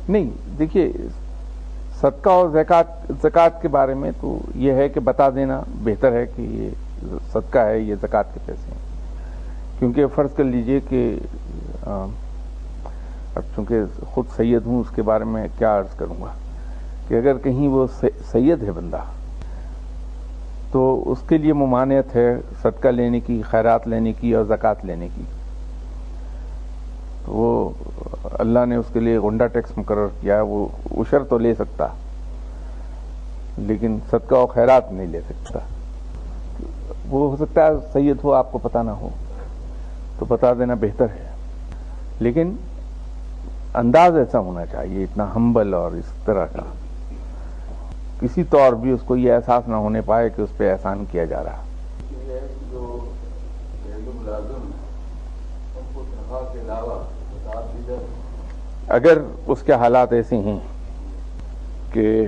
نہیں, دیکھیے صدقہ اور زکوٰۃ کے بارے میں تو یہ ہے کہ بتا دینا بہتر ہے کہ یہ صدقہ ہے, یہ زکوٰۃ کے پیسے ہیں. کیونکہ فرض کر لیجئے کہ اب چونکہ خود سید ہوں اس کے بارے میں کیا عرض کروں گا کہ اگر کہیں وہ سید ہے بندہ تو اس کے لیے ممانعت ہے صدقہ لینے کی، خیرات لینے کی اور زکوٰۃ لینے کی. وہ اللہ نے اس کے لیے غنڈہ ٹیکس مقرر کیا ہے. وہ عشر تو لے سکتا لیکن صدقہ و خیرات نہیں لے سکتا. وہ ہو سکتا ہے سید ہو، آپ کو پتہ نہ ہو تو بتا دینا بہتر ہے، لیکن انداز ایسا ہونا چاہیے، اتنا ہمبل اور اس طرح کا کسی طور بھی اس کو یہ احساس نہ ہونے پائے کہ اس پہ احسان کیا جا رہا. جو ملازم ان کو تنخواہ کے علاوہ اگر اس کے حالات ایسے ہیں کہ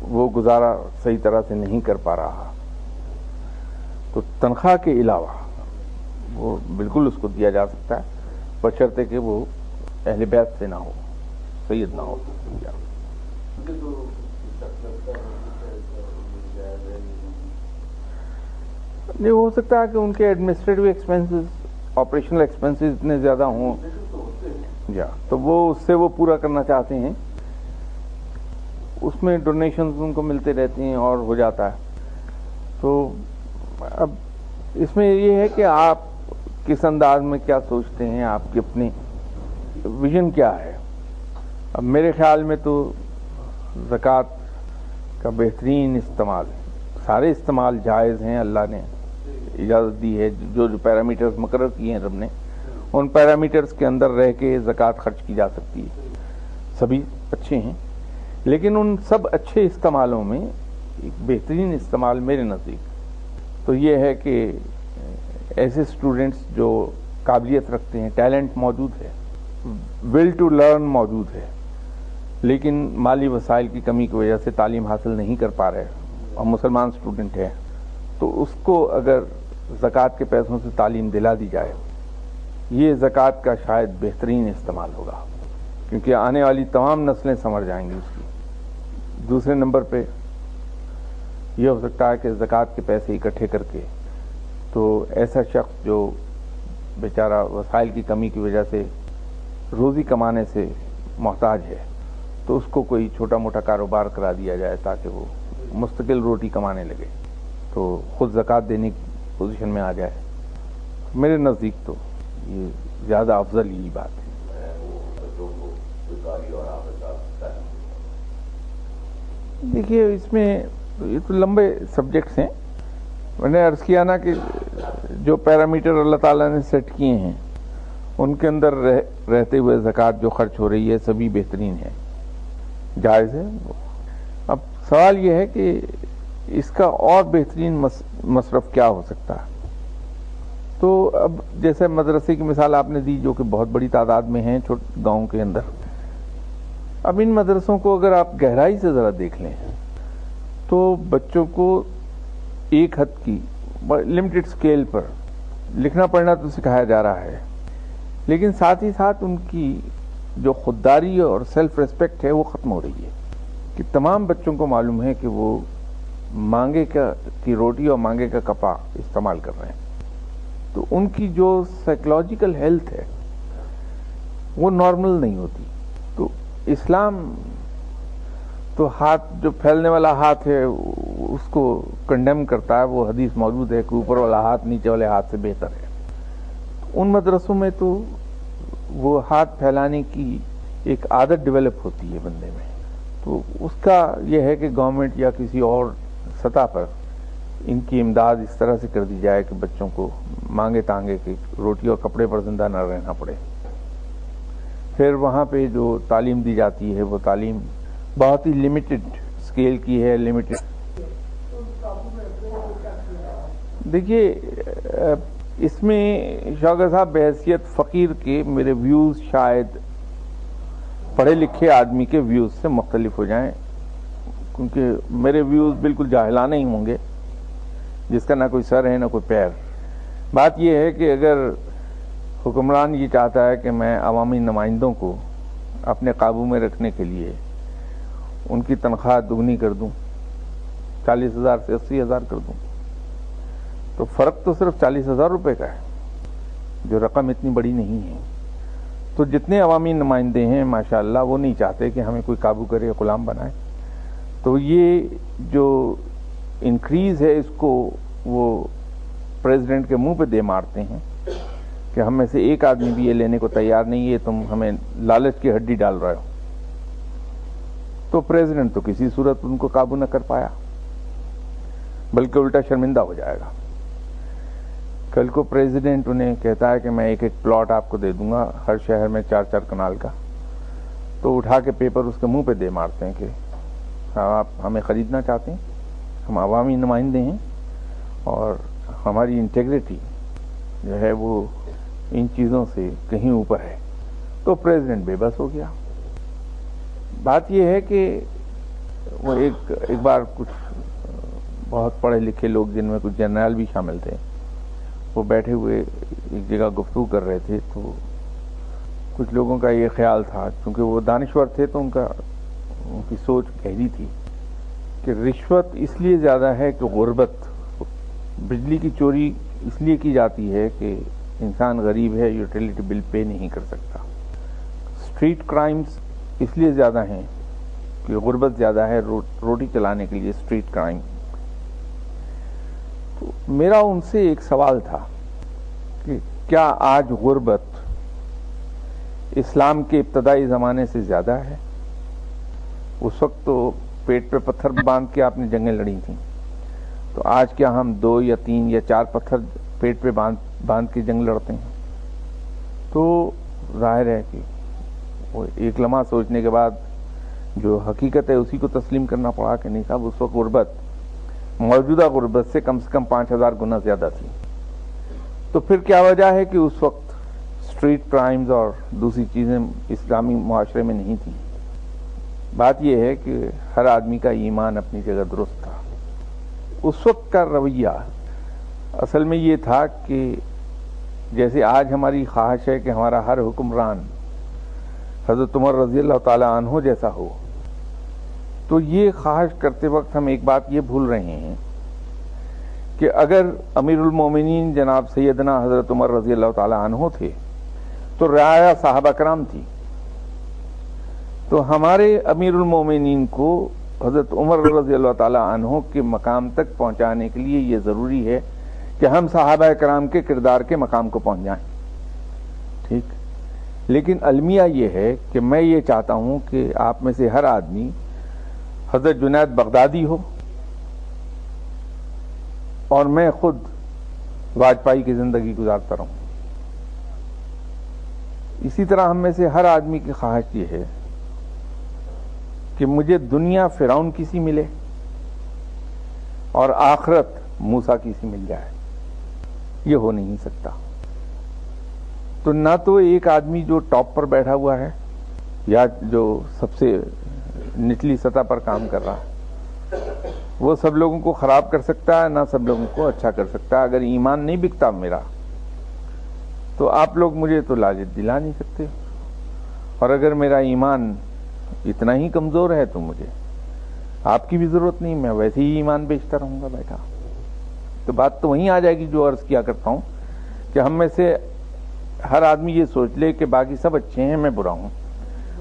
وہ گزارا صحیح طرح سے نہیں کر پا رہا تو تنخواہ کے علاوہ وہ بالکل اس کو دیا جا سکتا ہے، بشرطے کہ وہ اہل بیت سے نہ ہو، سید نہ ہو. نہیں ہو سکتا ہے کہ ان کے ایڈمنسٹریٹو ایکسپینسز، آپریشنل ایکسپینسز اتنے زیادہ ہوں تو وہ اس سے وہ پورا کرنا چاہتے ہیں، اس میں ڈونیشنز ان کو ملتے رہتے ہیں اور ہو جاتا ہے. تو اب اس میں یہ ہے کہ آپ کس انداز میں کیا سوچتے ہیں، آپ کی اپنی ویژن کیا ہے. اب میرے خیال میں تو زکوٰۃ کا بہترین استعمال، سارے استعمال جائز ہیں، اللہ نے اجازت دی ہے. جو پیرامیٹرز مقرر کیے ہیں رب نے، ان پیرامیٹرز کے اندر رہ کے زکوٰۃ خرچ کی جا سکتی ہے، سبھی اچھے ہیں. لیکن ان سب اچھے استعمالوں میں ایک بہترین استعمال میرے نزدیک تو یہ ہے کہ ایسے اسٹوڈنٹس جو قابلیت رکھتے ہیں، ٹیلنٹ موجود ہے، ول ٹو لرن موجود ہے، لیکن مالی وسائل کی کمی کی وجہ سے تعلیم حاصل نہیں کر پا رہے اور مسلمان اسٹوڈنٹ ہے، تو اس کو اگر زکوٰۃ کے پیسوں سے تعلیم دلا دی جائے، یہ زکوٰۃ کا شاید بہترین استعمال ہوگا، کیونکہ آنے والی تمام نسلیں سنور جائیں گی اس کی. دوسرے نمبر پہ یہ ہو سکتا ہے کہ زکوٰۃ کے پیسے اکٹھے کر کے تو ایسا شخص جو بیچارہ وسائل کی کمی کی وجہ سے روزی کمانے سے محتاج ہے، تو اس کو کوئی چھوٹا موٹا کاروبار کرا دیا جائے تاکہ وہ مستقل روٹی کمانے لگے، تو خود زکوٰۃ دینے کی پوزیشن میں آ جائے. میرے نزدیک تو یہ زیادہ افضل ہی بات ہے. دیکھیے اس میں یہ تو لمبے سبجیکٹس ہیں. میں نے عرض کیا نا کہ جو پیرامیٹر اللہ تعالیٰ نے سیٹ کیے ہیں ان کے اندر رہتے ہوئے زکوٰۃ جو خرچ ہو رہی ہے سبھی بہترین ہے، جائز ہے. اب سوال یہ ہے کہ اس کا اور بہترین مصرف کیا ہو سکتا ہے. تو اب جیسے مدرسے کی مثال آپ نے دی جو کہ بہت بڑی تعداد میں ہیں گاؤں کے اندر، اب ان مدرسوں کو اگر آپ گہرائی سے ذرا دیکھ لیں تو بچوں کو ایک حد کی لمیٹڈ سکیل پر لکھنا پڑھنا تو سکھایا جا رہا ہے، لیکن ساتھ ہی ساتھ ان کی جو خودداری اور سیلف ریسپیکٹ ہے وہ ختم ہو رہی ہے. کہ تمام بچوں کو معلوم ہے کہ وہ مانگے کی روٹی اور مانگے کا کپا استعمال کر رہے ہیں، تو ان کی جو سائیکولوجیکل ہیلتھ ہے وہ نارمل نہیں ہوتی. تو اسلام تو ہاتھ جو پھیلنے والا ہاتھ ہے اس کو کنڈیم کرتا ہے. وہ حدیث موجود ہے کہ اوپر والا ہاتھ نیچے والے ہاتھ سے بہتر ہے. ان مدرسوں میں تو وہ ہاتھ پھیلانے کی ایک عادت ڈیولپ ہوتی ہے بندے میں. تو اس کا یہ ہے کہ گورنمنٹ یا کسی اور سطح پر ان کی امداد اس طرح سے کر دی جائے کہ بچوں کو مانگے تانگے کہ روٹی اور کپڑے پر زندہ نہ رہنا پڑے. پھر وہاں پہ جو تعلیم دی جاتی ہے وہ تعلیم بہت ہی لمیٹڈ اسکیل کی ہے. لمیٹڈ دیکھیے اس میں شوکت صاحب بحیثیت فقیر کے میرے ویوز شاید پڑھے لکھے آدمی کے ویوز سے مختلف ہو جائیں، کیونکہ میرے ویوز بالکل جاہلانہ ہی ہوں گے جس کا نہ کوئی سر ہے نہ کوئی پیر. بات یہ ہے کہ اگر حکمران یہ چاہتا ہے کہ میں عوامی نمائندوں کو اپنے قابو میں رکھنے کے لیے ان کی تنخواہ دگنی کر دوں، 40,000 سے 80,000 کر دوں، تو فرق تو صرف 40,000 روپے کا ہے، جو رقم اتنی بڑی نہیں ہے. تو جتنے عوامی نمائندے ہیں ماشاءاللہ وہ نہیں چاہتے کہ ہمیں کوئی قابو کرے غلام بنائے. تو یہ جو انکریز ہے اس کو وہ پریزیڈنٹ کے منہ پہ دے مارتے ہیں کہ ہم میں سے ایک آدمی بھی یہ لینے کو تیار نہیں ہے، تم ہمیں لالچ کی ہڈی ڈال رہے ہو، تو پریزیڈنٹ تو کسی صورت ان کو قابو نہ کر پایا، بلکہ الٹا شرمندہ ہو جائے گا۔ کل کو پریزیڈنٹ انہیں کہتا ہے کہ میں ایک ایک پلاٹ آپ کو دے دوں گا ہر شہر میں 4-4 کنال کا، تو اٹھا کے پیپر اس کے منہ پہ دے مارتے ہیں کہ آپ ہمیں خریدنا چاہتے ہیں، ہم عوامی نمائندے ہیں اور ہماری انٹیگریٹی جو ہے وہ ان چیزوں سے کہیں اوپر ہے۔ تو پریزیڈنٹ بے بس ہو گیا۔ بات یہ ہے کہ وہ ایک بار کچھ بہت پڑھے لکھے لوگ، جن میں کچھ جنرل بھی شامل تھے، وہ بیٹھے ہوئے ایک جگہ گفتگو کر رہے تھے، تو کچھ لوگوں کا یہ خیال تھا، چونکہ وہ دانشور تھے تو ان کی سوچ گہری تھی کہ رشوت اس لیے زیادہ ہے کہ غربت، بجلی کی چوری اس لیے کی جاتی ہے کہ انسان غریب ہے، یوٹیلیٹی بل پے نہیں کر سکتا، اسٹریٹ کرائمز اس لیے زیادہ ہیں کہ غربت زیادہ ہے، روٹی چلانے کے لیے اسٹریٹ کرائم۔ تو میرا ان سے ایک سوال تھا کہ کیا آج غربت اسلام کے ابتدائی زمانے سے زیادہ ہے؟ اس وقت تو پیٹ پہ پتھر باندھ کے آپ نے جنگیں لڑی تھیں، تو آج کیا ہم 2 یا 3 یا 4 پتھر پیٹ پہ باندھ کے جنگ لڑتے ہیں؟ تو ظاہر ہے کہ وہ ایک لمحہ سوچنے کے بعد جو حقیقت ہے اسی کو تسلیم کرنا پڑا کہ نہیں صاحب، اس وقت غربت موجودہ غربت سے کم 5000 گنا زیادہ تھی۔ تو پھر کیا وجہ ہے کہ اس وقت اسٹریٹ کرائمز اور دوسری چیزیں اسلامی معاشرے میں نہیں تھیں؟ بات یہ ہے کہ ہر آدمی کا ایمان اپنی جگہ درست تھا۔ اس وقت کا رویہ اصل میں یہ تھا کہ جیسے آج ہماری خواہش ہے کہ ہمارا ہر حکمران حضرت عمر رضی اللہ تعالی عنہ جیسا ہو، تو یہ خواہش کرتے وقت ہم ایک بات یہ بھول رہے ہیں کہ اگر امیر المومنین جناب سیدنا حضرت عمر رضی اللہ تعالی عنہ تھے تو رعایا صحابہ کرام تھی، تو ہمارے امیر المومنین کو حضرت عمر رضی اللہ تعالی عنہ کے مقام تک پہنچانے کے لیے یہ ضروری ہے کہ ہم صحابہ کرام کے کردار کے مقام کو پہنچ جائیں، ٹھیک؟ لیکن المیہ یہ ہے کہ میں یہ چاہتا ہوں کہ آپ میں سے ہر آدمی حضرت جنید بغدادی ہو اور میں خود واجپائی کی زندگی گزارتا رہوں۔ اسی طرح ہم میں سے ہر آدمی کی خواہش یہ ہے کہ مجھے دنیا فرعون کی سی ملے اور آخرت موسیٰ کی سی مل جائے۔ یہ ہو نہیں سکتا۔ تو نہ تو ایک آدمی جو ٹاپ پر بیٹھا ہوا ہے یا جو سب سے نچلی سطح پر کام کر رہا ہے، وہ سب لوگوں کو خراب کر سکتا ہے، نہ سب لوگوں کو اچھا کر سکتا ہے۔ اگر ایمان نہیں بکتا میرا تو آپ لوگ مجھے تو لاجت دلا نہیں سکتے، اور اگر میرا ایمان اتنا ہی کمزور ہے تو مجھے آپ کی بھی ضرورت نہیں، میں ویسے ہی ایمان بیچتا رہوں گا بیٹھا۔ تو بات تو وہیں آ جائے گی جو عرض کیا کرتا ہوں کہ ہم میں سے ہر آدمی یہ سوچ لے کہ باقی سب اچھے ہیں، میں برا ہوں،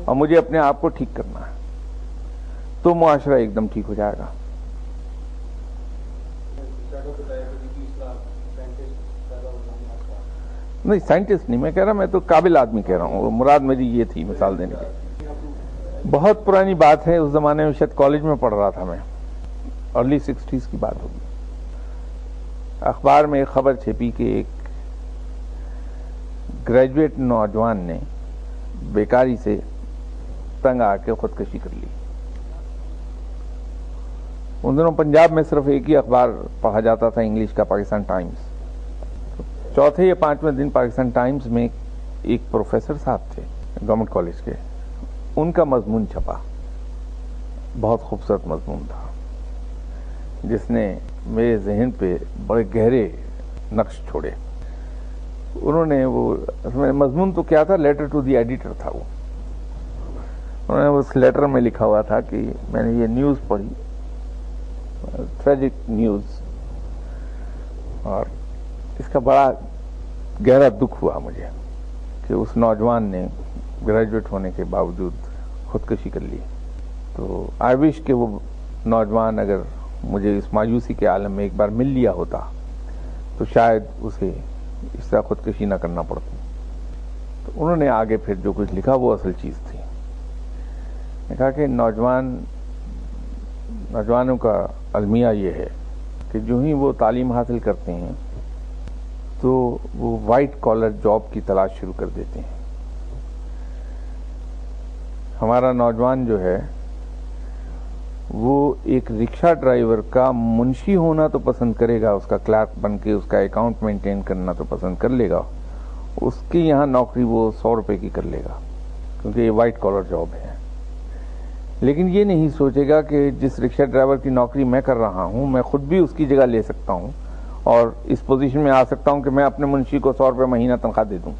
اور مجھے اپنے آپ کو ٹھیک کرنا ہے، تو معاشرہ ایک دم ٹھیک ہو جائے گا۔ نہیں، سائنٹسٹ نہیں میں کہہ رہا، میں تو قابل آدمی کہہ رہا ہوں، مراد میری یہ تھی مثال دینے کی۔ بہت پرانی بات ہے، اس زمانے میں شاید کالج میں پڑھ رہا تھا میں، ارلی 60s کی بات ہوگی۔ اخبار میں ایک خبر چھپی کہ ایک گریجویٹ نوجوان نے بیکاری سے تنگ آ کے خودکشی کر لی۔ ان دنوں پنجاب میں صرف ایک ہی اخبار پڑھا جاتا تھا انگلش کا، پاکستان ٹائمز۔ چوتھے یا 5ویں دن پاکستان ٹائمز میں ایک پروفیسر صاحب تھے گورنمنٹ کالج کے، ان کا مضمون چھپا، بہت خوبصورت مضمون تھا جس نے میرے ذہن پہ بڑے گہرے نقش چھوڑے۔ انہوں نے وہ مضمون تو کیا تھا، لیٹر ٹو دی ایڈیٹر تھا وہ۔ انہوں نے اس لیٹر میں لکھا ہوا تھا کہ میں نے یہ نیوز پڑھی، ٹریجک نیوز، اور اس کا بڑا گہرا دکھ ہوا مجھے کہ اس نوجوان نے گریجویٹ ہونے کے باوجود خودکشی کر لی۔ تو آئی وش کہ وہ نوجوان اگر مجھے اس مایوسی کے عالم میں ایک بار مل لیا ہوتا تو شاید اسے اس طرح خودکشی نہ کرنا پڑتی. تو انہوں نے آگے پھر جو کچھ لکھا وہ اصل چیز تھی. نے کہا کہ نوجوانوں کا المیہ یہ ہے کہ جو ہی وہ تعلیم حاصل کرتے ہیں تو وہ وائٹ کالر جاب کی تلاش شروع کر دیتے ہیں. ہمارا نوجوان جو ہے وہ ایک رکشہ ڈرائیور کا منشی ہونا تو پسند کرے گا، اس کا کلرک بن کے اس کا اکاؤنٹ مینٹین کرنا تو پسند کر لے گا، اس کی یہاں نوکری وہ 100 روپے کی کر لے گا کیونکہ یہ وائٹ کالر جاب ہے. لیکن یہ نہیں سوچے گا کہ جس رکشہ ڈرائیور کی نوکری میں کر رہا ہوں میں خود بھی اس کی جگہ لے سکتا ہوں اور اس پوزیشن میں آ سکتا ہوں کہ میں اپنے منشی کو 100 روپے مہینہ تنخواہ دے دوں.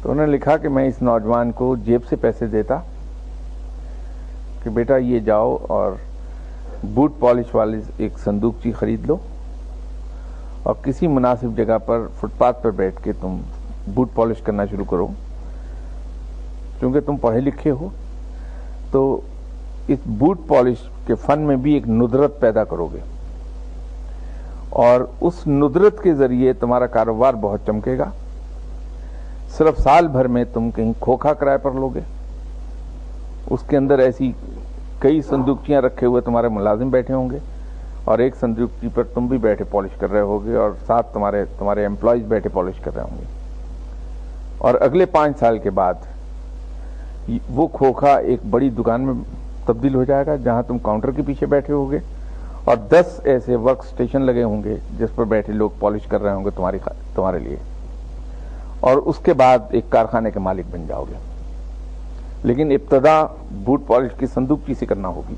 تو انہوں نے لکھا کہ میں اس نوجوان کو جیب سے پیسے دیتا کہ بیٹا یہ جاؤ اور بوٹ پالش والی ایک صندوقچی خرید لو اور کسی مناسب جگہ پر فٹ پاتھ پر بیٹھ کے تم بوٹ پالش کرنا شروع کرو. چونکہ تم پڑھے لکھے ہو تو اس بوٹ پالش کے فن میں بھی ایک ندرت پیدا کرو گے اور اس ندرت کے ذریعے تمہارا کاروبار بہت چمکے گا. صرف سال بھر میں تم کہیں کھوکھا کرائے پر لوگے، اس کے اندر ایسی کئی صندوقچیاں رکھے ہوئے تمہارے ملازم بیٹھے ہوں گے اور ایک صندوقچی پر تم بھی بیٹھے پالش کر رہے ہوگے اور ساتھ تمہارے امپلائیز بیٹھے پالش کر رہے ہوں گے. اور اگلے 5 سال کے بعد وہ کھوکھا ایک بڑی دکان میں تبدیل ہو جائے گا جہاں تم کاؤنٹر کے پیچھے بیٹھے ہوگے اور 10 ایسے ورک سٹیشن لگے ہوں گے جس پر بیٹھے لوگ پالش کر رہے ہوں گے تمہارے لیے، اور اس کے بعد ایک کارخانے کے مالک بن جاؤ گے. لیکن ابتدا بوٹ پالش کی صندوقچی سے کرنا ہوگی.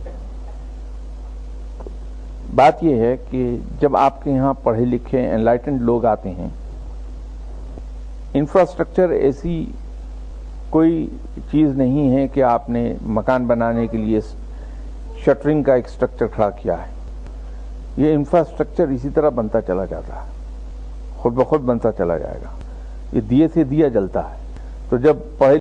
بات یہ ہے کہ جب آپ کے یہاں پڑھے لکھے انلائٹنڈ لوگ آتے ہیں، انفراسٹرکچر ایسی کوئی چیز نہیں ہے کہ آپ نے مکان بنانے کے لیے شٹرنگ کا ایک اسٹرکچر کھڑا کیا ہے. یہ انفراسٹرکچر اسی طرح بنتا چلا جاتا ہے، خود بخود بنتا چلا جائے گا. یہ دیے سے دیا جلتا ہے. تو جب پہلے